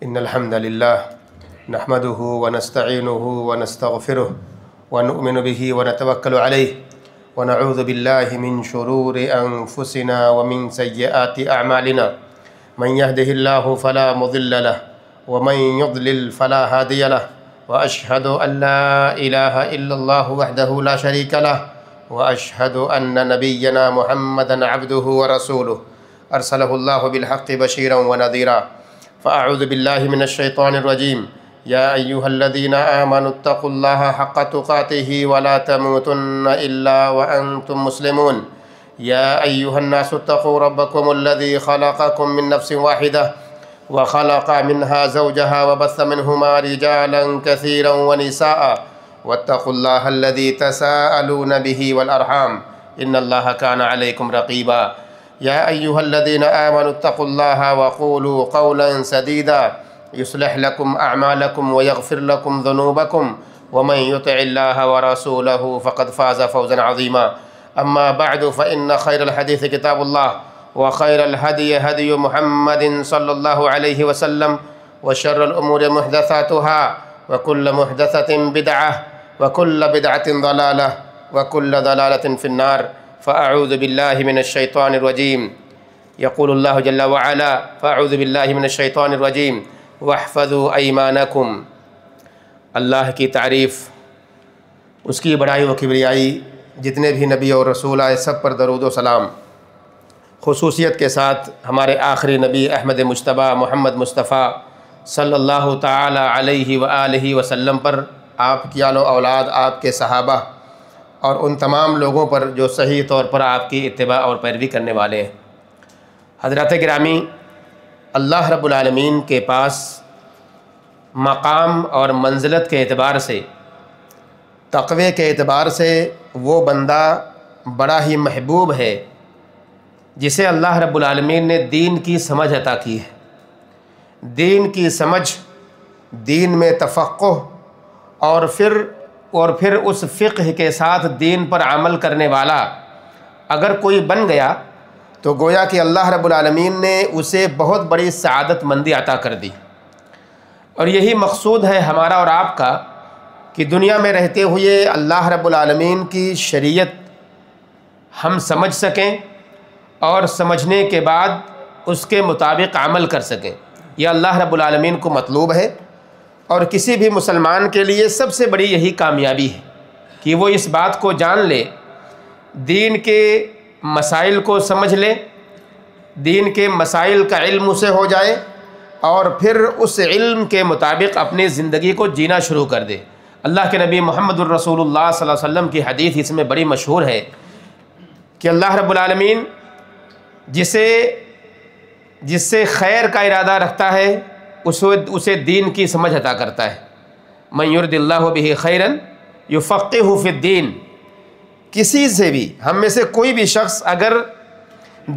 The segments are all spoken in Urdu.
إن الحمد لله نحمده ونستعينه ونستغفره ونؤمن به ونتوكل عليه ونعوذ بالله من شرور أنفسنا ومن سيئات أعمالنا من يهده الله فلا مضل له ومن يضلل فلا هادي له وأشهد أن لا إله إلا الله وحده لا شريك له وأشهد أن نبينا محمدا عبده ورسوله أرسله الله بالحق بشيرا ونذيرا فأعوذ بالله من الشيطان الرجيم يا أيها الذين آمنوا اتقوا الله حق تقاته ولا تموتن إلا وأنتم مسلمون يا أيها الناس اتقوا ربكم الذي خلقكم من نفس واحدة وخلق منها زوجها وبث منهما رجالا كثيرا ونساء واتقوا الله الذي تساءلون به والأرحام إن الله كان عليكم رقيبا يا أيها الذين آمنوا اتقوا الله وقولوا قولا سديدا يصلح لكم أعمالكم ويغفر لكم ذنوبكم ومن يطع الله ورسوله فقد فاز فوزا عظيما أما بعد فإن خير الحديث كتاب الله وخير الهدي هدي محمد صلى الله عليه وسلم وشر الأمور محدثاتها وكل محدثة بدعة وكل بدعة ضلالة وكل ضلالة في النار فأعوذ بالله من الشيطان الرجيم يقول الله جل وعلا فأعوذ بالله من الشيطان الرجيم واحفظوا أيمانكم اللہ کی تعریف، اس کی بڑائی و کبریائی، جتنے بھی نبی اور رسول آئے سب پر درود و سلام، خصوصیت کے ساتھ ہمارے آخری نبی احمد مجتبیٰ محمد مصطفیٰ صلی اللہ تعالی علیہ وآلہ وسلم پر، آپ کی آل و اولاد، آپ کے صحابہ اور ان تمام لوگوں پر جو صحیح طور پر آپ کی اتباع اور پیروی کرنے والے ہیں۔ حضرات گرامی، اللہ رب العالمین کے پاس مقام اور منزلت کے اعتبار سے، تقوی کے اعتبار سے وہ بندہ بڑا ہی محبوب ہے جسے اللہ رب العالمین نے دین کی سمجھ عطا کی ہے۔ دین کی سمجھ، دین میں تفقہ اور پھر اس فقہ کے ساتھ دین پر عمل کرنے والا اگر کوئی بن گیا تو گویا کہ اللہ رب العالمین نے اسے بہت بڑی سعادت مندی عطا کر دی۔ اور یہی مقصود ہے ہمارا اور آپ کا کہ دنیا میں رہتے ہوئے اللہ رب العالمین کی شریعت ہم سمجھ سکیں اور سمجھنے کے بعد اس کے مطابق عمل کر سکیں۔ یہ اللہ رب العالمین کو مطلوب ہے، اور کسی بھی مسلمان کے لیے سب سے بڑی یہی کامیابی ہے کہ وہ اس بات کو جان لے، دین کے مسائل کو سمجھ لے، دین کے مسائل کا علم اسے ہو جائے، اور پھر اس علم کے مطابق اپنی زندگی کو جینا شروع کر دے۔ اللہ کے نبی محمد الرسول اللہ صلی اللہ علیہ وسلم کی حدیث اس میں بڑی مشہور ہے کہ اللہ رب العالمین جس سے خیر کا ارادہ رکھتا ہے اسے دین کی سمجھ عطا کرتا ہے۔ من یرد اللہ بہ خیرا یفقہہ فی الدین۔ کسی سے بھی، ہم میں سے کوئی بھی شخص اگر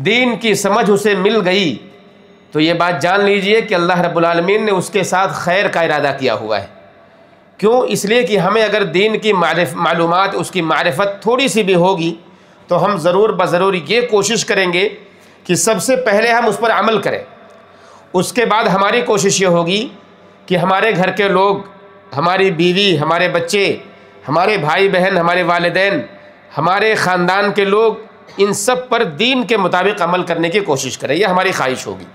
دین کی سمجھ اسے مل گئی تو یہ بات جان لیجئے کہ اللہ رب العالمین نے اس کے ساتھ خیر کا ارادہ کیا ہوا ہے۔ کیوں؟ اس لیے کہ ہمیں اگر دین کی معلومات، اس کی معرفت تھوڑی سی بھی ہوگی تو ہم ضرور بضرور یہ کوشش کریں گے کہ سب سے پہلے ہم اس پر عمل کریں۔ اس کے بعد ہماری کوشش یہ ہوگی کہ ہمارے گھر کے لوگ، ہماری بیوی، ہمارے بچے، ہمارے بھائی بہن، ہمارے والدین، ہمارے خاندان کے لوگ، ان سب پر دین کے مطابق عمل کرنے کی کوشش کریں۔ یہ ہماری خواہش ہوگی۔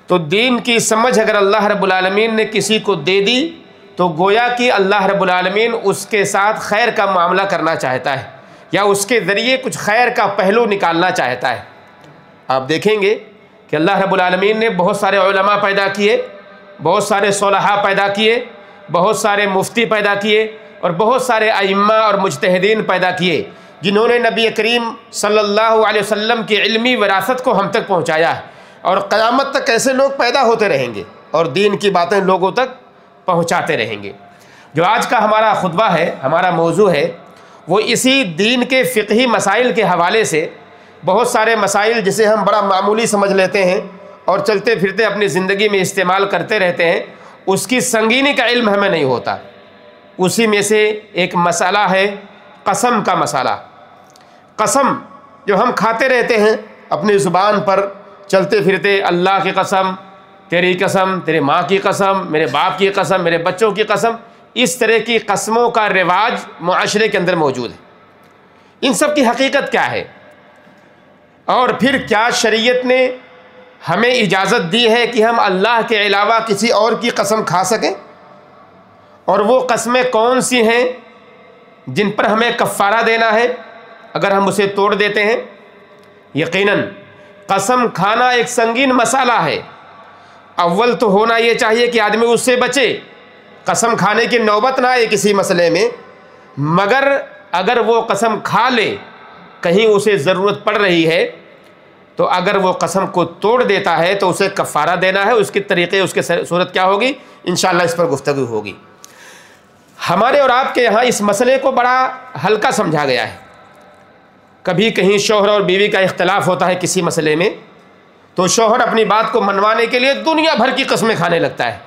تو دین کی سمجھ اگر اللہ رب العالمین نے کسی کو دے دی تو گویا کہ اللہ رب العالمین اس کے ساتھ خیر کا معاملہ کرنا چاہتا ہے، یا اس کے ذریعے کچھ خیر کا پہلو نکالنا چاہتا ہے۔ آپ دیکھیں گے کہ اللہ رب العالمین نے بہت سارے علماء پیدا کیے، بہت سارے صلحاء پیدا کیے، بہت سارے مفتی پیدا کیے، اور بہت سارے ائمہ اور مجتہدین پیدا کیے جنہوں نے نبی کریم صلی اللہ علیہ وسلم کی علمی وراثت کو ہم تک پہنچایا ہے، اور قیامت تک ایسے لوگ پیدا ہوتے رہیں گے اور دین کی باتیں لوگوں تک پہنچاتے رہیں گے۔ جو آج کا ہمارا خطبہ ہے، ہمارا موضوع ہے، وہ اسی دین کے فقہی مسائل کے حوالے سے بہت سارے مسائل جسے ہم بڑا معمولی سمجھ لیتے ہیں اور چلتے پھرتے اپنی زندگی میں استعمال کرتے رہتے ہیں، اس کی سنگینی کا علم ہمیں نہیں ہوتا۔ اسی میں سے ایک مسئلہ ہے قسم کا مسئلہ۔ قسم جو ہم کھاتے رہتے ہیں اپنی زبان پر چلتے پھرتے، اللہ کی قسم، تیری قسم، تیرے ماں کی قسم، میرے باپ کی قسم، میرے بچوں کی قسم، اس طرح کی قسموں کا رواج معاشرے کے اندر موجود ہے۔ ان سب کی حقیقت کیا ہے؟ اور پھر کیا شریعت نے ہمیں اجازت دی ہے کہ ہم اللہ کے علاوہ کسی اور کی قسم کھا سکیں؟ اور وہ قسمیں کون سی ہیں جن پر ہمیں کفارہ دینا ہے اگر ہم اسے توڑ دیتے ہیں؟ یقیناً قسم کھانا ایک سنگین مسئلہ ہے۔ اول تو ہونا یہ چاہیے کہ آدمی اس سے بچے، قسم کھانے کی نوبت نہ آئے کسی مسئلے میں، مگر اگر وہ قسم کھا لے، کہیں اسے ضرورت پڑ رہی ہے، تو اگر وہ قسم کو توڑ دیتا ہے تو اسے کفارہ دینا ہے۔ اس کے طریقے، اس کی صورت کیا ہوگی، انشاءاللہ اس پر گفتگو ہوگی۔ ہمارے اور آپ کے یہاں اس مسئلے کو بڑا ہلکا سمجھا گیا ہے۔ کبھی کہیں شوہر اور بیوی کا اختلاف ہوتا ہے کسی مسئلے میں، تو شوہر اپنی بات کو منوانے کے لیے دنیا بھر کی قسمیں کھانے لگتا ہے۔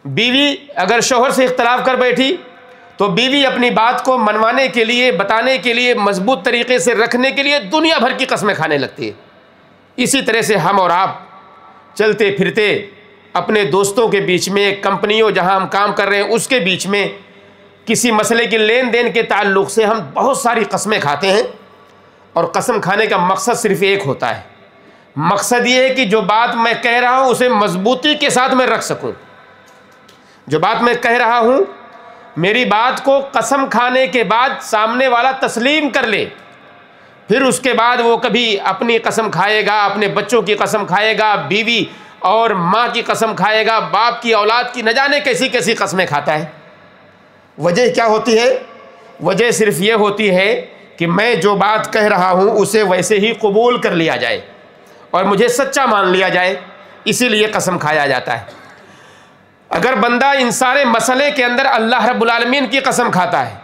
بیوی اگر شوہر سے اختلاف کر بیٹھی تو بیوی اپنی بات کو منوانے کے لیے، بتانے کے لیے، مضبوط طریقے سے رکھنے کے لیے دنیا بھر کی قسمیں کھانے لگتی ہے۔ اسی طرح سے ہم اور آپ چلتے پھرتے اپنے دوستوں کے بیچ میں، کمپنیوں جہاں ہم کام کر رہے ہیں اس کے بیچ میں، کسی مسئلے کی لین دین کے تعلق سے ہم بہت ساری قسمیں کھاتے ہیں۔ اور قسم کھانے کا مقصد صرف ایک ہوتا ہے، مقصد یہ ہے کہ جو بات میں کہہ رہا ہوں اسے مضبوطی کے ساتھ میں رکھ سکوں۔ جو بات میں کہہ رہا ہوں، میری بات کو قسم کھانے کے بعد سامنے والا تسلیم کر لے، پھر اس کے بعد وہ کبھی اپنی قسم کھائے گا، اپنے بچوں کی قسم کھائے گا، بیوی اور ماں کی قسم کھائے گا، باپ کی، اولاد کی، نہ جانے کیسی کیسی قسمیں کھاتا ہے۔ وجہ کیا ہوتی ہے؟ وجہ صرف یہ ہوتی ہے کہ میں جو بات کہہ رہا ہوں اسے ویسے ہی قبول کر لیا جائے اور مجھے سچا مان لیا جائے، اسی لیے قسم کھایا جاتا ہے۔ اگر بندہ ان سارے مسئلے کے اندر اللہ رب العالمین کی قسم کھاتا ہے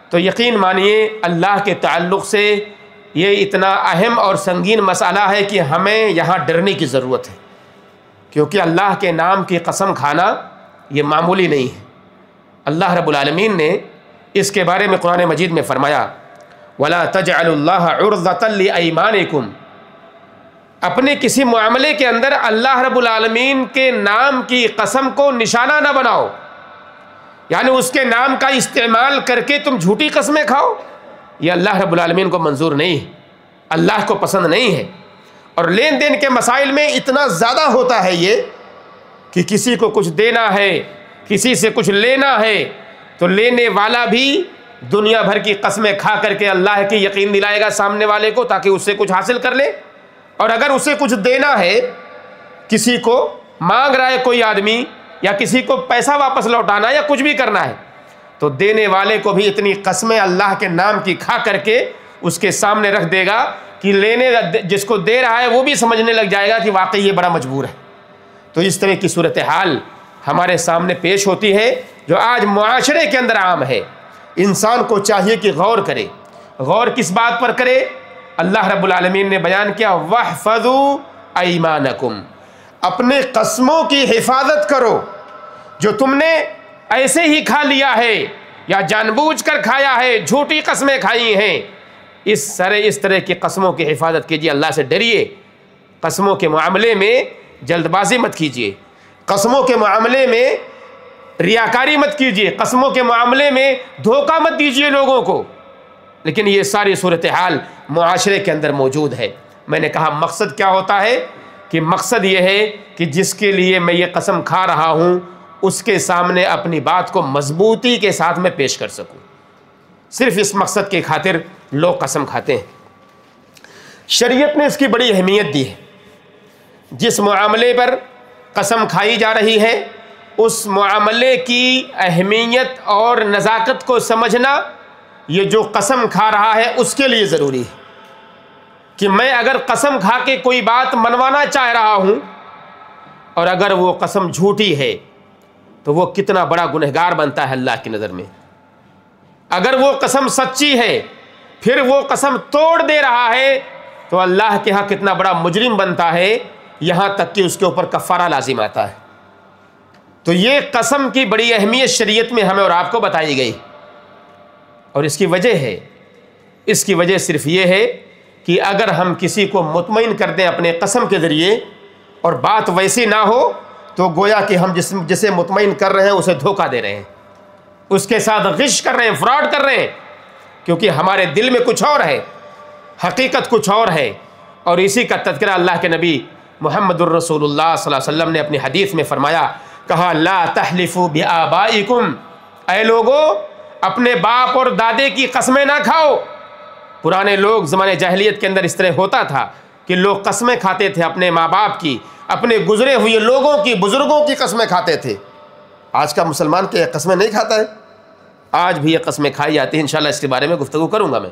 تو یقین مانیے اللہ کے تعلق سے یہ اتنا اہم اور سنگین مسئلہ ہے کہ ہمیں یہاں ڈرنے کی ضرورت ہے، کیونکہ اللہ کے نام کی قسم کھانا یہ معمولی نہیں ہے۔ اللہ رب العالمین نے اس کے بارے میں قرآن مجید میں فرمایا وَلَا تَجْعَلُوا اللَّهَ عُرْضَةً لِأَيْمَانِكُمْ، اپنے کسی معاملے کے اندر اللہ رب العالمین کے نام کی قسم کو نشانہ نہ بناؤ، یعنی اس کے نام کا استعمال کر کے تم جھوٹی قسمیں کھاؤ، یہ اللہ رب العالمین کو منظور نہیں ہے، اللہ کو پسند نہیں ہے۔ اور لین دین کے مسائل میں اتنا زیادہ ہوتا ہے یہ کہ کسی کو کچھ دینا ہے، کسی سے کچھ لینا ہے، تو لینے والا بھی دنیا بھر کی قسمیں کھا کر کے اللہ کی یقین دلائے گا سامنے والے کو تاکہ اس سے کچھ حاصل کر لے۔ اور اگر اسے کچھ دینا ہے، کسی کو مانگ رہا ہے کوئی آدمی، یا کسی کو پیسہ واپس لوٹانا یا کچھ بھی کرنا ہے، تو دینے والے کو بھی اتنی قسمیں اللہ کے نام کی کھا کر کے اس کے سامنے رکھ دے گا کہ لینے جس کو دے رہا ہے وہ بھی سمجھنے لگ جائے گا کہ واقعی یہ بڑا مجبور ہے۔ تو اس طرح کی صورتحال ہمارے سامنے پیش ہوتی ہے جو آج معاشرے کے اندر عام ہے۔ انسان کو چاہیے کہ غور کرے۔ غور کس بات پر کرے؟ اللہ رب العالمین نے بیان کیا وَاحْفَظُوا أَيْمَانَكُمْ، اپنے قسموں کی حفاظت کرو جو تم نے ایسے ہی کھا لیا ہے یا جان بوجھ کر کھایا ہے، جھوٹی قسمیں کھائی ہیں، اس طرح کی قسموں کی حفاظت کیجیے، اللہ سے ڈریے۔ قسموں کے معاملے میں جلد بازی مت کیجیے، قسموں کے معاملے میں ریاکاری مت کیجیے، قسموں کے معاملے میں دھوکہ مت دیجیے لوگوں کو۔ لیکن یہ ساری صورتحال معاشرے کے اندر موجود ہے۔ میں نے کہا مقصد کیا ہوتا ہے؟ کہ مقصد یہ ہے کہ جس کے لیے میں یہ قسم کھا رہا ہوں اس کے سامنے اپنی بات کو مضبوطی کے ساتھ میں پیش کر سکوں۔ صرف اس مقصد کی خاطر لوگ قسم کھاتے ہیں۔ شریعت نے اس کی بڑی اہمیت دی ہے۔ جس معاملے پر قسم کھائی جا رہی ہے اس معاملے کی اہمیت اور نزاکت کو سمجھنا یہ جو قسم کھا رہا ہے اس کے لیے ضروری ہے کہ میں اگر قسم کھا کے کوئی بات منوانا چاہ رہا ہوں اور اگر وہ قسم جھوٹی ہے تو وہ کتنا بڑا گنہگار بنتا ہے اللہ کی نظر میں۔ اگر وہ قسم سچی ہے پھر وہ قسم توڑ دے رہا ہے تو اللہ کے ہاں کتنا بڑا مجرم بنتا ہے، یہاں تک کہ اس کے اوپر کفارہ لازم آتا ہے۔ تو یہ قسم کی بڑی اہمیت شریعت میں ہمیں اور آپ کو بتائی گئی، اور اس کی وجہ ہے، اس کی وجہ صرف یہ ہے کہ اگر ہم کسی کو مطمئن کر دیں اپنے قسم کے ذریعے اور بات ویسی نہ ہو تو گویا کہ ہم جسے مطمئن کر رہے ہیں اسے دھوکہ دے رہے ہیں، اس کے ساتھ غش کر رہے ہیں، فراڈ کر رہے ہیں، کیونکہ ہمارے دل میں کچھ اور ہے، حقیقت کچھ اور ہے۔ اور اسی کا تذکرہ اللہ کے نبی محمد الرسول اللہ صلی اللہ علیہ وسلم نے اپنی حدیث میں فرمایا، کہا لا تحلفوا بآبائکم، اے لوگو اپنے باپ اور دادے کی قسمیں نہ کھاؤ۔ پرانے لوگ زمانے جاہلیت کے اندر اس طرح ہوتا تھا کہ لوگ قسمیں کھاتے تھے اپنے ماں باپ کی، اپنے گزرے ہوئے لوگوں کی، بزرگوں کی قسمیں کھاتے تھے۔ آج کا مسلمان کیا قسمیں نہیں کھاتا ہے؟ آج بھی یہ قسمیں کھائی جاتی ہیں، انشاءاللہ اس کے بارے میں گفتگو کروں گا میں۔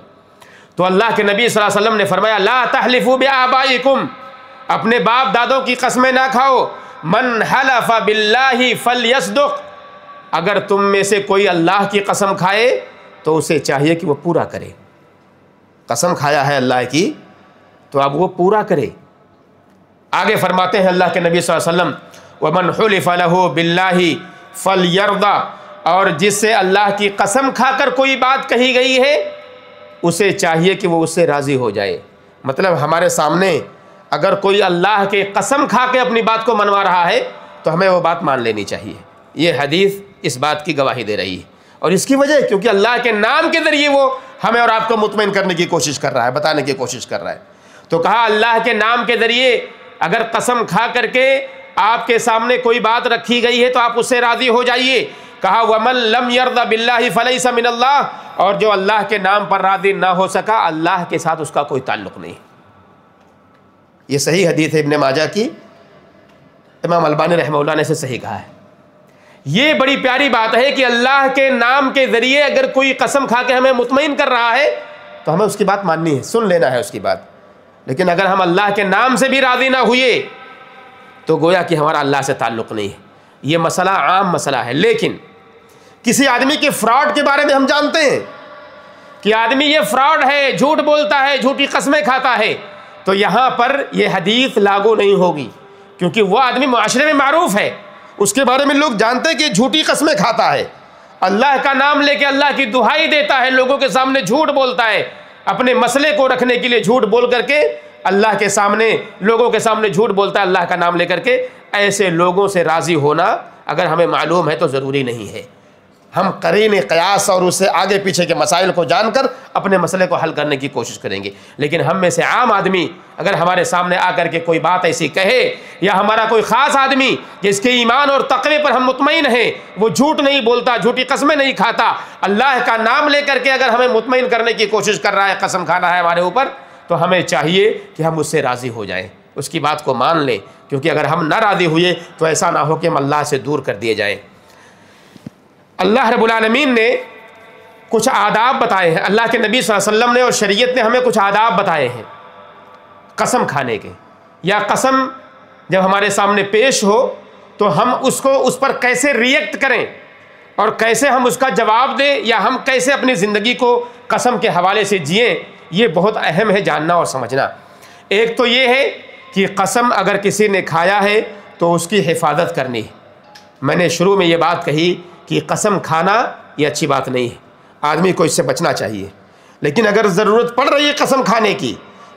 تو اللہ کے نبی صلی اللہ علیہ وسلم نے فرمایا لا تحلفوا بآبائکم، اپنے باپ دادوں کی قسمیں نہ کھاؤ۔ من حلف باللہ فلیصدق، اگر تم میں سے کوئی اللہ کی قسم کھائے تو اسے چاہیے کہ وہ پورا کرے۔ قسم کھایا ہے اللہ کی تو اب وہ پورا کرے۔ آگے فرماتے ہیں اللہ کے نبی صلی اللہ علیہ وسلم ومن حلف له باللہ فلیرضى، اور جس سے اللہ کی قسم کھا کر کوئی بات کہی گئی ہے اسے چاہیے کہ وہ اس سے راضی ہو جائے۔ مطلب ہمارے سامنے اگر کوئی اللہ کے قسم کھا کے اپنی بات کو منوا رہا ہے تو ہمیں وہ بات مان لینی چاہیے۔ یہ حدیث اس بات کی گواہی دے رہی ہے، اور اس کی وجہ کیونکہ اللہ کے نام کے ذریعے وہ ہمیں اور آپ کو مطمئن کرنے کی کوشش کر رہا ہے، بتانے کی کوشش کر رہا ہے۔ تو کہا اللہ کے نام کے ذریعے اگر قسم کھا کر کے آپ کے سامنے کوئی بات رکھی گئی ہے تو آپ اس سے راضی ہو جائیے۔ کہا ومن لم يرضى باللہ فلیس من اللہ، اور جو اللہ کے نام پر راضی نہ ہو سکا اللہ کے ساتھ اس کا کوئی تعلق نہیں۔ یہ صحیح حدیث ہے ابن ماجہ کی، امام البانی رحمہ اللہ نے اسے صحیح کہا ہے۔ یہ بڑی پیاری بات ہے کہ اللہ کے نام کے ذریعے اگر کوئی قسم کھا کے ہمیں مطمئن کر رہا ہے تو ہمیں اس کی بات ماننی ہے، سن لینا ہے اس کی بات۔ لیکن اگر ہم اللہ کے نام سے بھی راضی نہ ہوئے تو گویا کہ ہمارا اللہ سے تعلق نہیں ہے۔ یہ مسئلہ عام مسئلہ ہے، لیکن کسی آدمی کے فراڈ کے بارے میں ہم جانتے ہیں کہ آدمی یہ فراڈ ہے، جھوٹ بولتا ہے، جھوٹی قسمیں کھاتا ہے، تو یہاں پر یہ حدیث لاگو نہیں ہوگی، کیونکہ وہ آدمی معاشرے میں معروف ہے، اس کے بارے میں لوگ جانتے ہیں کہ جھوٹی قسمیں کھاتا ہے، اللہ کا نام لے کے اللہ کی دہائی دیتا ہے، لوگوں کے سامنے جھوٹ بولتا ہے، اپنے مسئلے کو رکھنے کے لیے جھوٹ بول کر کے اللہ کے سامنے، لوگوں کے سامنے جھوٹ بولتا ہے اللہ کا نام لے کر کے۔ ایسے لوگوں سے راضی ہونا اگر ہمیں معلوم ہے تو ضروری نہیں ہے۔ ہم قرین قیاس اور اس سے آگے پیچھے کے مسائل کو جان کر اپنے مسئلے کو حل کرنے کی کوشش کریں گے، لیکن ہم میں سے عام آدمی اگر ہمارے سامنے آ کر کے کوئی بات ایسی کہے، یا ہمارا کوئی خاص آدمی جس کے ایمان اور تقوی پر ہم مطمئن ہیں، وہ جھوٹ نہیں بولتا، جھوٹی قسمیں نہیں کھاتا، اللہ کا نام لے کر کے اگر ہمیں مطمئن کرنے کی کوشش کر رہا ہے، قسم کھانا ہے ہمارے اوپر، تو ہمیں چاہیے کہ ہم اس سے راضی ہو جائیں، اس کی بات کو مان لیں، کیونکہ اگر ہم نہ راضی ہوئے تو ایسا نہ ہو کہ ہم اللہ سے دور کر دیے جائیں۔ اللہ رب العالمین نے کچھ آداب بتائے ہیں، اللہ کے نبی صلی اللہ علیہ وسلم نے اور شریعت نے ہمیں کچھ آداب بتائے ہیں قسم کھانے کے، یا قسم جب ہمارے سامنے پیش ہو تو ہم اس پر کیسے ریئیکٹ کریں اور کیسے ہم اس کا جواب دیں، یا ہم کیسے اپنی زندگی کو قسم کے حوالے سے جئیں، یہ بہت اہم ہے جاننا اور سمجھنا۔ ایک تو یہ ہے کہ قسم اگر کسی نے کھایا ہے تو اس کی حفاظت کرنی ہے۔ میں نے شروع میں یہ بات کہی کہ قسم کھانا یہ اچھی بات نہیں ہے، آدمی کو اس سے بچنا چاہیے، لیکن اگر ضرورت پڑ رہی ہے قسم کھانے کی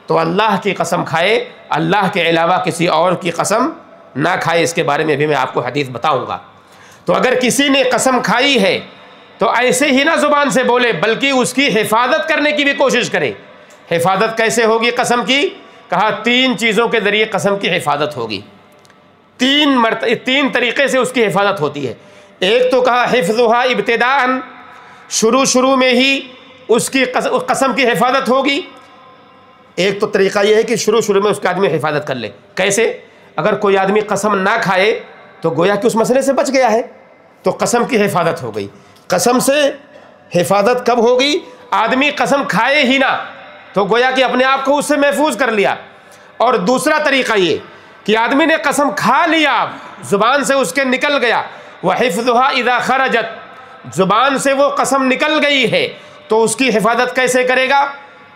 تو اللہ کی قسم کھائے، اللہ کے علاوہ کسی اور کی قسم نہ کھائے۔ اس کے بارے میں بھی میں آپ کو حدیث بتاؤں گا۔ تو اگر کسی نے قسم کھائی ہے تو ایسے ہی نہ زبان سے بولے، بلکہ اس کی حفاظت کرنے کی بھی کوشش کرے۔ حفاظت کیسے ہوگی قسم کی؟ کہا 3 چیزوں کے ذریعے قسم کی حفاظت ہوگی، 3 طریقے سے اس کی حفاظت ہوتی ہے۔ ایک تو کہا حفظھا ابتداءً، شروع میں ہی اس کی قسم کی حفاظت ہوگی۔ ایک تو طریقہ یہ ہے کہ شروع میں اس کا آدمی حفاظت کر لے۔ کیسے؟ اگر کوئی آدمی قسم نہ کھائے تو گویا کہ اس مسئلے سے بچ گیا ہے، تو قسم کی حفاظت ہو گئی۔ قسم سے حفاظت کب ہوگی؟ آدمی قسم کھائے ہی نہ، تو گویا کہ اپنے آپ کو اس سے محفوظ کر لیا۔ اور دوسرا طریقہ یہ کہ آدمی نے قسم کھا لیا، زبان سے اس کے نکل گیا، وَحِفْظُهَا إِذَا خَرَجَتْ، زبان سے وہ قسم نکل گئی ہے تو اس کی حفاظت کیسے کرے گا؟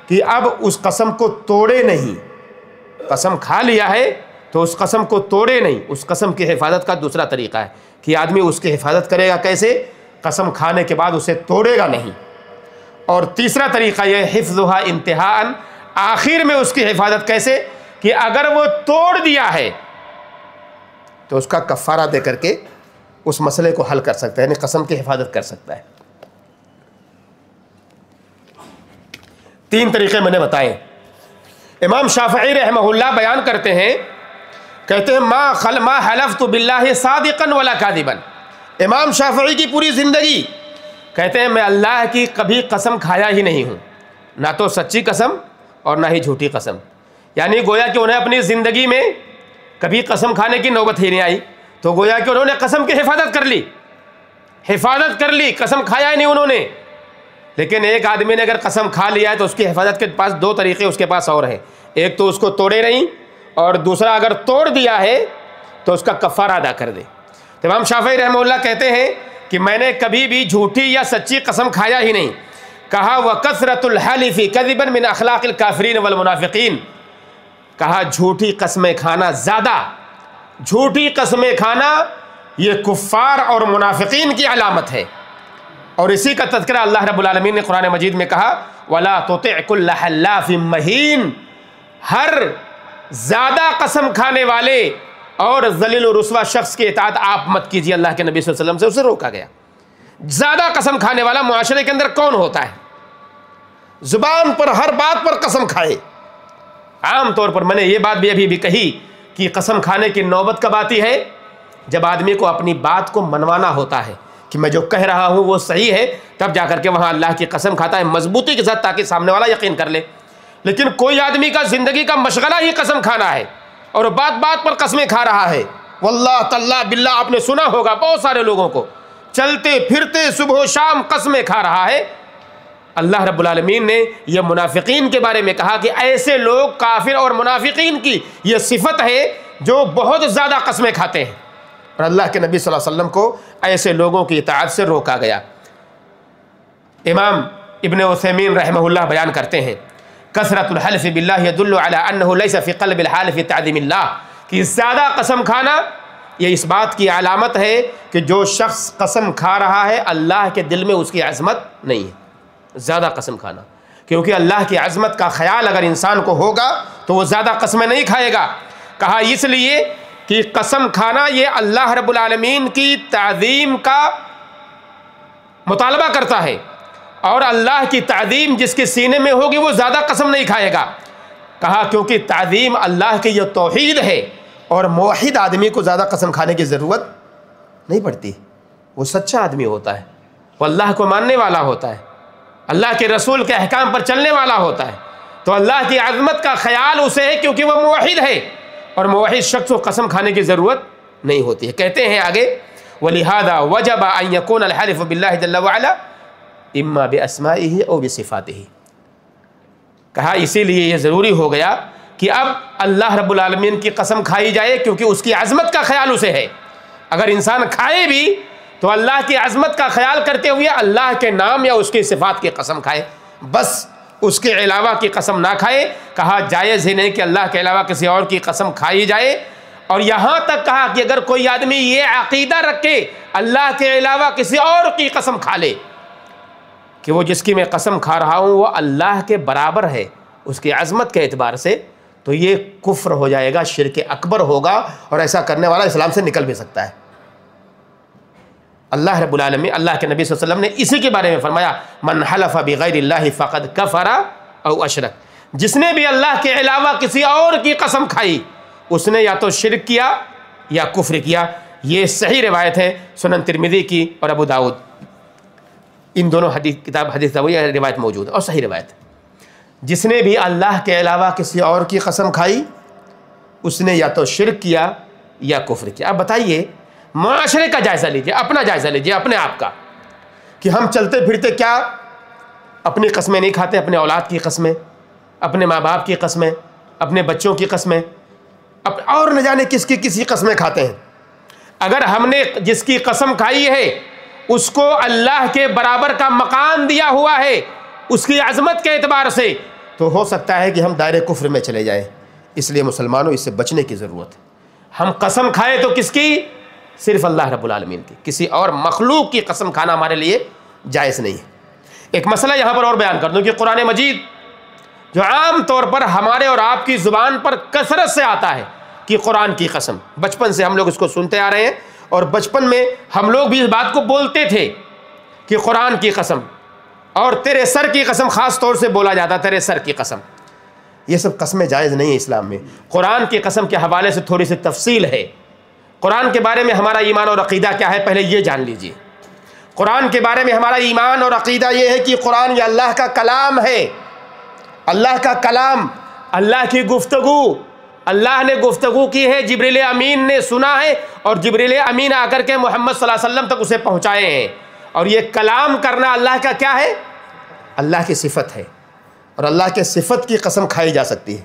کہ اب اس قسم کو توڑے نہیں، قسم کھا لیا ہے تو اس قسم کو توڑے نہیں۔ اس قسم کی حفاظت کا دوسرا طریقہ ہے کہ آدمی اس کی حفاظت کرے گا کیسے؟ قسم کھانے کے بعد اسے توڑے گا نہیں۔ اور تیسرا طریقہ یہ حفظھا انتہاءً، آخر میں اس کی حفاظت کیسے؟ کہ اگر وہ توڑ دیا ہے تو اس کا کفارہ دے کر کے اس مسئلے کو حل کر سکتا ہے، یعنی قسم کی حفاظت کر سکتا ہے۔ 3 طریقے میں نے بتائے۔ امام شافعی رحمہ اللہ بیان کرتے ہیں، کہتے ہیں ما حلفت باللہ صادقا ولا کاذبا۔ امام شافعی کی پوری زندگی کہتے ہیں میں اللہ کی کبھی قسم کھایا ہی نہیں ہوں، نہ تو سچی قسم اور نہ ہی جھوٹی قسم، یعنی گویا کہ انہیں اپنی زندگی میں کبھی قسم کھانے کی نوبت ہی نہیں آئی، تو گویا کہ انہوں نے قسم کی حفاظت کر لی، قسم کھایا ہی نہیں انہوں نے۔ لیکن ایک آدمی نے اگر قسم کھا لیا ہے تو اس کی حفاظت کے پاس 2 طریقے اس کے پاس اور ہیں، ایک تو اس کو توڑے نہیں، اور دوسرا اگر توڑ دیا ہے تو اس کا کفارہ ادا کر دے۔ تو امام شافعی رحمہ اللہ کہتے ہیں کہ میں نے کبھی بھی جھوٹی یا سچی قسم کھایا ہی نہیں۔ کہا وَكَثْرَةُ الْحَلِفِ كَذِبًا مِنْ أَخْلَاقِ الْكَافِرِينَ وَالْمُنَافِقِينَ، کہا جھوٹی قسمیں کھانا جھوٹی قسمیں کھانا یہ کفار اور منافقین کی علامت ہے، اور اسی کا تذکرہ اللہ رب العالمین نے قرآن مجید میں کہا وَلَا تُطِعْ كُلَّ حَلَّافٍ مَّهِينٍ، ہر زیادہ قسم کھانے والے اور ذلیل و رسوا شخص کی اطاعت آپ مت کیجیے۔ اللہ کے نبی صلی اللہ علیہ وسلم سے اسے روکا گیا۔ زیادہ قسم کھانے والا معاشرے کے اندر کون ہوتا ہے؟ زبان پر ہر بات پر قسم کھائے۔ عام طور پر میں نے یہ بات بھی ابھی بھی کہی کہ قسم کھانے کی نوبت کب آتی ہے؟ جب آدمی کو اپنی بات کو منوانا ہوتا ہے کہ میں جو کہہ رہا ہوں وہ صحیح ہے، تب جا کر کے وہاں اللہ کی قسم کھاتا ہے مضبوطی کے ساتھ، تاکہ سامنے والا یقین کر لے۔ لیکن کوئی آدمی کا زندگی کا مشغلہ ہی قسم کھانا ہے، اور بات بات پر قسمیں کھا رہا ہے۔ واللہ تاللہ باللہ، آپ نے سنا ہوگا بہت سارے لوگوں کو، چلتے پھرتے صبح و شام قسمیں کھا رہا ہے۔ اللہ رب العالمین نے یہ منافقین کے بارے میں کہا کہ ایسے لوگ، کافر اور منافقین کی یہ صفت ہے جو بہت زیادہ قسمیں کھاتے ہیں، اور اللہ کے نبی صلی اللہ علیہ وسلم کو ایسے لوگوں کی اطاعت سے روکا گیا۔ امام ابن عثیمین رحمہ اللہ بیان کرتے ہیں کثرت الحلف باللہ یدل علی انہ لیس فی قلب الحالف تعظیم اللہ، کہ زیادہ قسم کھانا یہ اس بات کی علامت ہے کہ جو شخص قسم کھا رہا ہے اللہ کے دل میں اس کی عظمت نہیں ہے۔ زیادہ قسم کھانا، کیونکہ اللہ کی عظمت کا خیال اگر انسان کو ہوگا تو وہ زیادہ قسمیں نہیں کھائے گا۔ کہا اس لیے کہ قسم کھانا یہ اللہ رب العالمین کی تعظیم کا مطالبہ کرتا ہے، اور اللہ کی تعظیم جس کے سینے میں ہوگی وہ زیادہ قسم نہیں کھائے گا۔ کہا کیونکہ تعظیم اللہ کی یہ توحید ہے، اور موحد آدمی کو زیادہ قسم کھانے کی ضرورت نہیں پڑتی، وہ سچا آدمی ہوتا ہے، وہ اللہ کو ماننے والا ہوتا ہے، اللہ کے رسول کے احکام پر چلنے والا ہوتا ہے، تو اللہ کی عظمت کا خیال اسے ہے کیونکہ وہ موحد ہے، اور موحد شخص کو قسم کھانے کی ضرورت نہیں ہوتی ہے۔ کہتے ہیں آگے وَلِهَذَا وَجَبَ أَن يَكُونَ الْحَلِفُ بِاللَّهِ جَلَّ وَعَلَا اما بِأَسْمَائِهِ أو بِصِفَاتِهِ، کہا اسی لیے یہ ضروری ہو گیا کہ اب اللہ رب العالمین کی قسم کھائی جائے، کیونکہ اس کی عظمت کا خیال اسے ہے۔ اگر انسان کھائے بھی تو اللہ کی عظمت کا خیال کرتے ہوئے اللہ کے نام یا اس کی صفات کی قسم کھائے، بس اس کے علاوہ کی قسم نہ کھائے۔ کہا جائز ہی نہیں کہ اللہ کے علاوہ کسی اور کی قسم کھائی جائے، اور یہاں تک کہا کہ اگر کوئی آدمی یہ عقیدہ رکھے اللہ کے علاوہ کسی اور کی قسم کھا لے کہ وہ جس کی میں قسم کھا رہا ہوں وہ اللہ کے برابر ہے اس کی عظمت کے اعتبار سے، تو یہ کفر ہو جائے گا، شرک اکبر ہوگا، اور ایسا کرنے والا اسلام سے نکل بھی سکتا ہے۔ اللہ رب العالمین، اللہ کے نبی صلی اللہ علیہ وسلم نے اسی کے بارے میں فرمایا من حلف بغیر اللہ فقد کفر او اشرک، جس نے بھی اللہ کے علاوہ کسی اور کی قسم کھائی اس نے یا تو شرک کیا یا کفر کیا۔ یہ صحیح روایت ہے سنن ترمذی کی اور ابو داؤد، ان دونوں حدیث روایت موجود ہے اور صحیح روایت ہے۔ جس نے بھی اللہ کے علاوہ کسی اور کی قسم کھائی اس نے یا تو شرک کیا یا کفر کیا۔ اب بتائیے معاشرے کا جائزہ لیجئے، اپنا جائزہ لیجئے، اپنے آپ کا، کہ ہم چلتے پھرتے کیا اپنی قسمیں نہیں کھاتے، اپنے اولاد کی قسمیں، اپنے ماں باپ کی قسمیں، اپنے بچوں کی قسمیں، اور نہ جانے کس کی کسی قسمیں کھاتے ہیں۔ اگر ہم نے جس کی قسم کھائی ہے اس کو اللہ کے برابر کا مقام دیا ہوا ہے اس کی عظمت کے اعتبار سے، تو ہو سکتا ہے کہ ہم دائرے کفر میں چلے جائیں۔ اس لیے مسلمانوں اس سے بچنے کی ضرورت ہے۔ ہم قسم کھائیں تو کس کی؟ صرف اللہ رب العالمین کی، کسی اور مخلوق کی قسم کھانا ہمارے لیے جائز نہیں ہے۔ ایک مسئلہ یہاں پر اور بیان کر دوں کہ قرآن مجید جو عام طور پر ہمارے اور آپ کی زبان پر کثرت سے آتا ہے، کہ قرآن کی قسم. بچپن سے ہم لوگ اس کو سنتے آ رہے ہیں اور بچپن میں ہم لوگ بھی اس بات کو بولتے تھے کہ قرآن کی قسم، اور تیرے سر کی قسم خاص طور سے بولا جاتا، تیرے سر کی قسم. یہ سب قسمیں جائز نہیں ہیں اسلام میں. قرآن کی قسم کے حوالے سے تھوڑی سی تفصیل ہے. قرآن کے بارے میں ہمارا ایمان اور عقیدہ کیا ہے، پہلے یہ جان لیجئے. قرآن کے بارے میں ہمارا ایمان اور عقیدہ یہ ہے کہ قرآن یہ اللہ کا کلام ہے. اللہ کا کلام، اللہ کی گفتگو. اللہ نے گفتگو کی ہے، جبریل امین نے سنا ہے، اور جبریل امین آ کر کے محمد صلی اللہ علیہ وسلم تک اسے پہنچائے ہیں. اور یہ کلام کرنا اللہ کا کیا ہے؟ اللہ کی صفت ہے، اور اللہ کے صفت کی قسم کھائی جا سکتی ہے.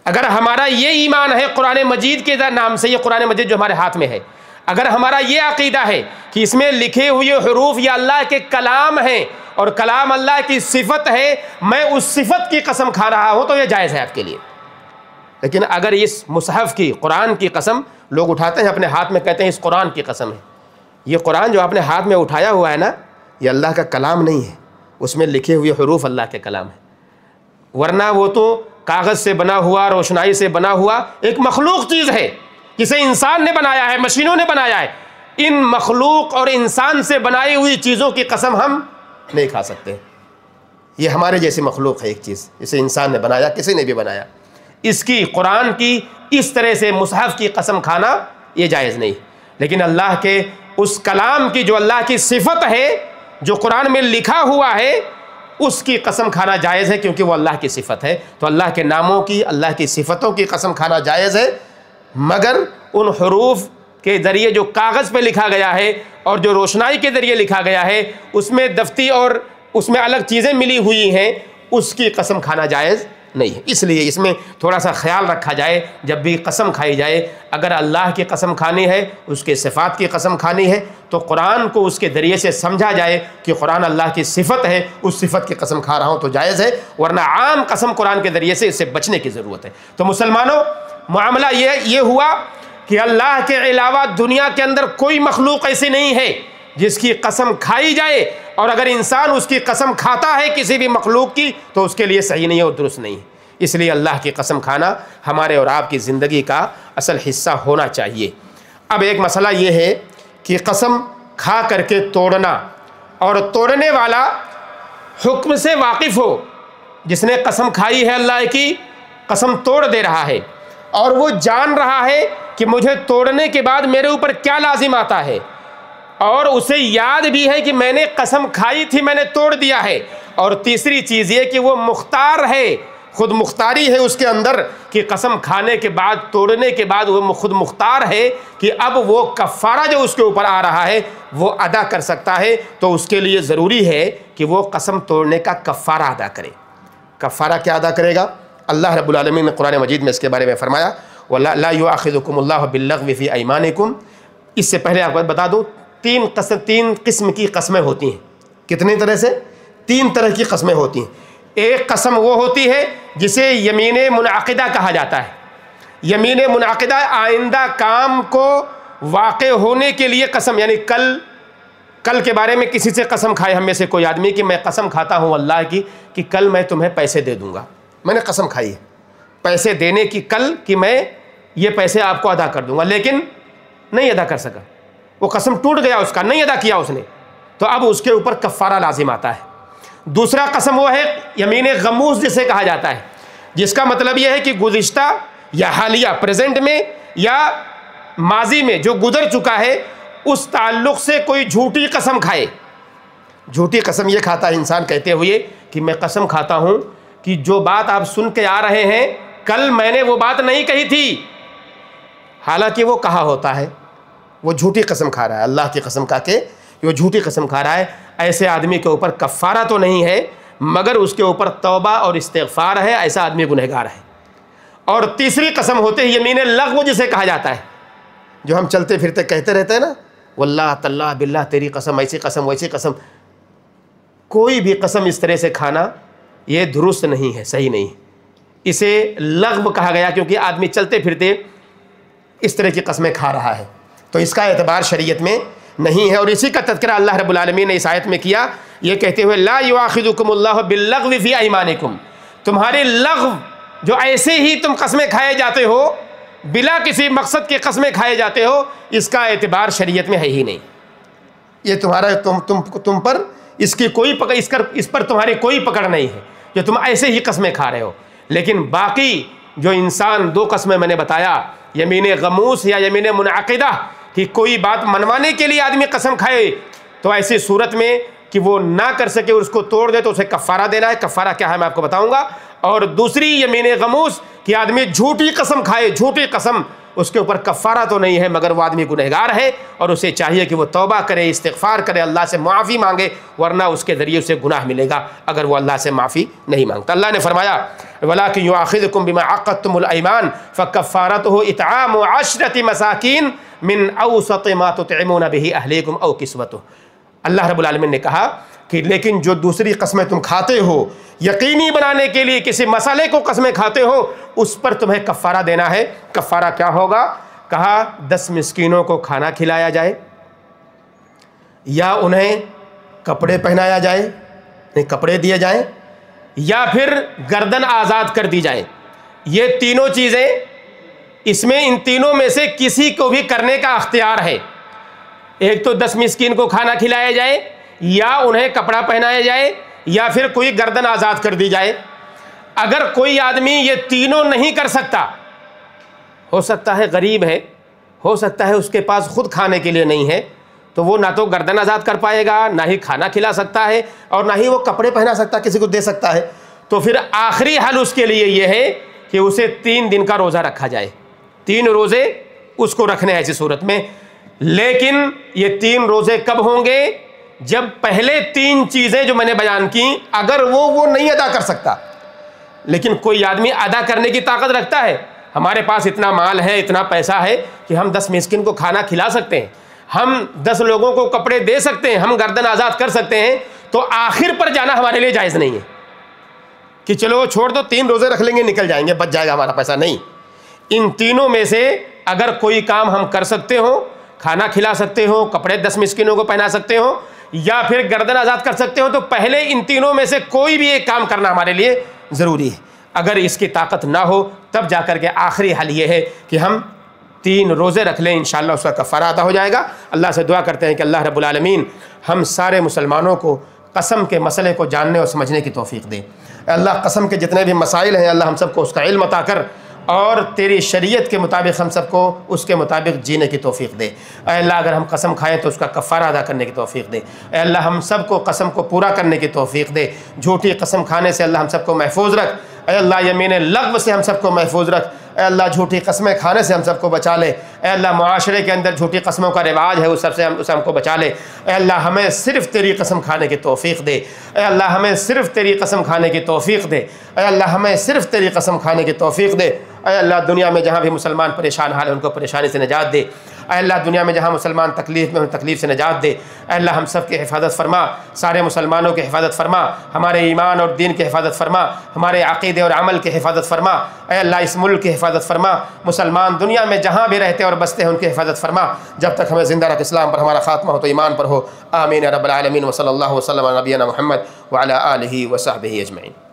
اگر ہمارا یہ ایمان ہے قرآن مجید کے نام سے، یہ قرآن مجید جو ہمارے ہاتھ میں ہے، اگر ہمارا یہ عقیدہ ہے کہ اس میں لکھے ہوئے حروف یہ اللہ کے کلام ہیں اور کلام اللہ کی صفت ہے، میں اس صفت کی قسم کھا رہا ہوں، تو یہ جائز ہے آپ کے لیے. لیکن اگر اس مصحف کی، قرآن کی قسم لوگ اٹھاتے ہیں اپنے ہاتھ میں، کہتے ہیں اس قرآن کی قسم ہے، یہ قرآن جو آپ نے ہاتھ میں اٹھایا ہوا ہے نا، یہ اللہ کا کلام نہیں ہے. اس میں لکھے ہوئے حروف اللہ کے کلام ہے، ورنہ وہ تو کاغذ سے بنا ہوا، روشنائی سے بنا ہوا ایک مخلوق چیز ہے جسے انسان نے بنایا ہے، مشینوں نے بنایا ہے. ان مخلوق اور انسان سے بنائی ہوئی چیزوں کی قسم ہم نہیں کھا سکتے. یہ ہمارے جیسی مخلوق ہے ایک چیز، اسے انسان نے بنایا، کسی نے بھی بنایا. اس کی، قرآن کی اس طرح سے مصحف کی قسم کھانا یہ جائز نہیں. لیکن اللہ کے اس کلام کی جو اللہ کی صفت ہے، جو قرآن میں لکھا ہوا ہے، اس کی قسم کھانا جائز ہے، کیونکہ وہ اللہ کی صفت ہے. تو اللہ کے ناموں کی، اللہ کی صفتوں کی قسم کھانا جائز ہے، مگر ان حروف کے ذریعے جو کاغذ پہ لکھا گیا ہے اور جو روشنائی کے ذریعے لکھا گیا ہے، اس میں دفتی اور اس میں الگ چیزیں ملی ہوئی ہیں، اس کی قسم کھانا جائز نہیں ہے. اس لیے اس میں تھوڑا سا خیال رکھا جائے جب بھی قسم کھائی جائے. اگر اللہ کی قسم کھانی ہے، اس کے صفات کی قسم کھانی ہے، تو قرآن کو اس کے ذریعے سے سمجھا جائے کہ قرآن اللہ کی صفت ہے، اس صفت کی قسم کھا رہا ہوں تو جائز ہے. ورنہ عام قسم قرآن کے ذریعے سے اس سے بچنے کی ضرورت ہے. تو مسلمانوں، معاملہ یہ ہوا کہ اللہ کے علاوہ دنیا کے اندر کوئی مخلوق ایسی نہیں ہے جس کی قسم کھائی جائے، اور اگر انسان اس کی قسم کھاتا ہے کسی بھی مخلوق کی تو اس کے لیے صحیح نہیں ہے اور درست نہیں ہے. اس لیے اللہ کی قسم کھانا ہمارے اور آپ کی زندگی کا اصل حصہ ہونا چاہیے. اب ایک مسئلہ یہ ہے کہ قسم کھا کر کے توڑنا، اور توڑنے والا حکم سے واقف ہو. جس نے قسم کھائی ہے اللہ کی، قسم توڑ دے رہا ہے، اور وہ جان رہا ہے کہ مجھے توڑنے کے بعد میرے اوپر کیا لازم آتا ہے، اور اسے یاد بھی ہے کہ میں نے قسم کھائی تھی، میں نے توڑ دیا ہے. اور تیسری چیز یہ کہ وہ مختار ہے، خود مختاری ہے اس کے اندر کہ قسم کھانے کے بعد، توڑنے کے بعد وہ خود مختار ہے کہ اب وہ کفارہ جو اس کے اوپر آ رہا ہے وہ ادا کر سکتا ہے. تو اس کے لیے ضروری ہے کہ وہ قسم توڑنے کا کفارہ ادا کرے. کفارہ کیا ادا کرے گا؟ اللہ رب العالمین نے قرآن مجید میں اس کے بارے میں فرمایا، وَلَا يُؤَاخِذُكُمُ اللَّهُ بِاللَّغْوِ فِي أَيْمَانِكُمْ. اس سے پہلے آپ کو بتا دوں، تین قسم کی قسمیں ہوتی ہیں. کتنی طرح سے؟ 3 طرح کی قسمیں ہوتی ہیں. ایک قسم وہ ہوتی ہے جسے یمین منعقدہ کہا جاتا ہے. یمین منعقدہ آئندہ کام کو واقع ہونے کے لیے قسم، یعنی کل کے بارے میں کسی سے قسم کھائے ہم میں سے کوئی آدمی کہ میں قسم کھاتا ہوں اللہ کی کہ کل میں تمہیں پیسے دے دوں گا. میں نے قسم کھائی ہے پیسے دینے کی کل، کہ میں یہ پیسے آپ کو ادا کر دوں گا، لیکن نہیں ادا کر سکا، وہ قسم ٹوٹ گیا، اس کا نہیں ادا کیا اس نے، تو اب اس کے اوپر کفارہ لازم آتا ہے. دوسرا قسم وہ ہے یمین غموس جسے کہا جاتا ہے، جس کا مطلب یہ ہے کہ گزشتہ یا حالیہ، پریزنٹ میں یا ماضی میں جو گزر چکا ہے، اس تعلق سے کوئی جھوٹی قسم کھائے. جھوٹی قسم یہ کھاتا ہے انسان کہتے ہوئے کہ میں قسم کھاتا ہوں کہ جو بات آپ سن کے آ رہے ہیں کل میں نے وہ بات نہیں کہی تھی، حالانکہ وہ کہا ہوتا ہے. وہ جھوٹی قسم کھا رہا ہے، اللہ کی قسم کھا کے وہ جھوٹی قسم کھا رہا ہے. ایسے آدمی کے اوپر کفارہ تو نہیں ہے، مگر اس کے اوپر توبہ اور استغفار ہے، ایسا آدمی گنہگار ہے. اور تیسری قسم ہوتے ہیں یمین لغو جسے کہا جاتا ہے، جو ہم چلتے پھرتے کہتے رہتے ہیں نا، واللہ تاللہ باللہ تیری قسم، ایسی قسم ویسی قسم. کوئی بھی قسم اس طرح سے کھانا یہ درست نہیں ہے، صحیح نہیں. اسے لغو کہا گیا کیونکہ آدمی چلتے پھرتے اس طرح کی قسمیں کھا رہا ہے، تو اس کا اعتبار شریعت میں نہیں ہے. اور اسی کا تذکرہ اللہ رب العالمین نے اس آیت میں کیا، یہ کہتے ہوئے لا یؤاخذکم اللہ باللغو فی ایمانکم. تمہارے لغو جو ایسے ہی تم قسمیں کھائے جاتے ہو، بلا کسی مقصد کی قسمیں کھائے جاتے ہو، اس کا اعتبار شریعت میں ہے ہی نہیں. یہ تمہارا تم پر اس کی کوئی پکڑ، اس پر تمہاری کوئی پکڑ نہیں ہے جو تم ایسے ہی قسمیں کھا رہے ہو. لیکن باقی جو انسان دو قسمیں میں نے بتایا، یمین غموس یا یمین منعقدہ، کہ کوئی بات منوانے کے لیے آدمی قسم کھائے، تو ایسی صورت میں کہ وہ نہ کر سکے اور اس کو توڑ دے تو اسے کفارہ دینا ہے. کفارہ کیا ہے میں آپ کو بتاؤں گا. اور دوسری یمین غموس کہ آدمی جھوٹی قسم کھائے، جھوٹی قسم، اس کے اوپر کفارہ تو نہیں ہے مگر وہ آدمی گنہگار ہے اور اسے چاہیے کہ وہ توبہ کرے، استغفار کرے، اللہ سے معافی مانگے، ورنہ اس کے ذریعے اسے گناہ ملے گا اگر وہ اللہ سے معافی نہیں مانگتا. اللہ نے فرمایا وَلَٰكِن يُؤَاخِذُكُم بِمَا عَقَّدتُّمُ الْأَيْمَانَ فَكَفَّارَتُهُ إِطْعَامُ 10 مساکین من اوسط ما تطعمون به اہلیکم او کسوتہ. اللہ رب العالمین نے کہا کہ لیکن جو دوسری قسمیں تم کھاتے ہو، یقینی بنانے کے لیے کسی مسئلے کو قسمیں کھاتے ہو، اس پر تمہیں کفارہ دینا ہے. کفارہ کیا ہوگا؟ کہا 10 مسکینوں کو کھانا کھلایا جائے، یا انہیں کپڑے پہنایا جائے، انہیں کپڑے دیے جائیں، یا پھر گردن آزاد کر دی جائے. یہ تینوں چیزیں، اس میں ان تینوں میں سے کسی کو بھی کرنے کا اختیار ہے. ایک تو 10 مسکین کو کھانا کھلایا جائے، یا انہیں کپڑا پہنایا جائے، یا پھر کوئی گردن آزاد کر دی جائے. اگر کوئی آدمی یہ تینوں نہیں کر سکتا، ہو سکتا ہے غریب ہے، ہو سکتا ہے اس کے پاس خود کھانے کے لیے نہیں ہے، تو وہ نہ تو گردن آزاد کر پائے گا، نہ ہی کھانا کھلا سکتا ہے، اور نہ ہی وہ کپڑے پہنا سکتا، کسی کو دے سکتا ہے. تو پھر آخری حل اس کے لیے یہ ہے کہ اسے 3 دن کا روزہ رکھا جائے. 3 روزے اس کو رکھنے ہیں ایسی صورت میں. لیکن یہ 3 روزے کب ہوں گے؟ جب پہلے 3 چیزیں جو میں نے بیان کی اگر وہ نہیں ادا کر سکتا. لیکن کوئی آدمی ادا کرنے کی طاقت رکھتا ہے، ہمارے پاس اتنا مال ہے، اتنا پیسہ ہے کہ ہم 10 مسکین کو کھانا کھلا سکتے ہیں، ہم 10 لوگوں کو کپڑے دے سکتے ہیں، ہم گردن آزاد کر سکتے ہیں، تو آخر پر جانا ہمارے لیے جائز نہیں ہے کہ چلو چھوڑ دو 3 روزے رکھ لیں گے، نکل جائیں گے، بچ جائے گا ہمارا پیسہ. نہیں، ان تینوں میں سے اگر کوئی کام ہم کر سکتے ہو، کھانا کھلا سکتے ہو، کپڑے 10 مسکینوں کو پہنا سکتے ہو، یا پھر گردن آزاد کر سکتے ہو، تو پہلے ان تینوں میں سے کوئی بھی ایک کام کرنا ہمارے لیے ضروری ہے. اگر اس کی طاقت نہ ہو تب جا کر کے آخری حل یہ ہے کہ ہم 3 روزے رکھ لیں، انشاءاللہ اس کا کفارہ ادا ہو جائے گا. اللہ سے دعا کرتے ہیں کہ اللہ رب العالمین ہم سارے مسلمانوں کو قسم کے مسئلے کو جاننے اور سمجھنے کی توفیق دے. اے اللہ قسم کے جتنے بھی مسائل ہیں اللہ ہم سب کو اس کا علم عطا کر، اور تیری شریعت کے مطابق ہم سب کو اس کے مطابق جینے کی توفیق دے. اے اللہ اگر ہم قسم کھائیں تو اس کا کفارہ ادا کرنے کی توفیق دے. اے اللہ ہم سب کو قسم کو پورا کرنے کی توفیق دے. جھوٹی قسم کھانے سے اللہ ہم سب کو محفوظ رکھ. اے اللہ یمین لغو سے ہم سب کو محفوظ رکھ. اے اللہ جھوٹی قسمیں کھانے سے ہم سب کو بچا لے. اے اللہ معاشرے کے اندر جھوٹی قسموں کا رواج ہے، اس سب سے ہم کو بچا لے. اے اللہ ہمیں صرف تیری قسم کھانے کی توفیق دے. اے اللہ ہمیں صرف تیری قسم کھانے کی توفیق دے. اے اللہ ہمیں صرف تیری قسم کھانے کی توفیق دے. اے اللہ دنیا میں جہاں بھی مسلمان پریشان حال ہے ان کو پریشانی سے نجات دے. اے اللہ دنیا میں جہاں مسلمان تکلیف میں تکلیف سے نجات دے. اے اللہ ہم سب کی حفاظت فرما، سارے مسلمانوں کی حفاظت فرما، ہمارے ایمان اور دین کی حفاظت فرما، ہمارے عقیدے اور عمل کی حفاظت فرما. اے اللہ اس ملک کی حفاظت فرما، مسلمان دنیا میں جہاں بھی رہتے اور بستے ہیں ان کی حفاظت فرما. جب تک ہمیں زندہ رکھ اسلام پر ہمارا خاتمہ ہو تو ایمان پر ہو. آمین یا رب العالمین. وصلی اللہ وسلم علی نبینا محمد وعلی آلہ وصحبہ اجمعین.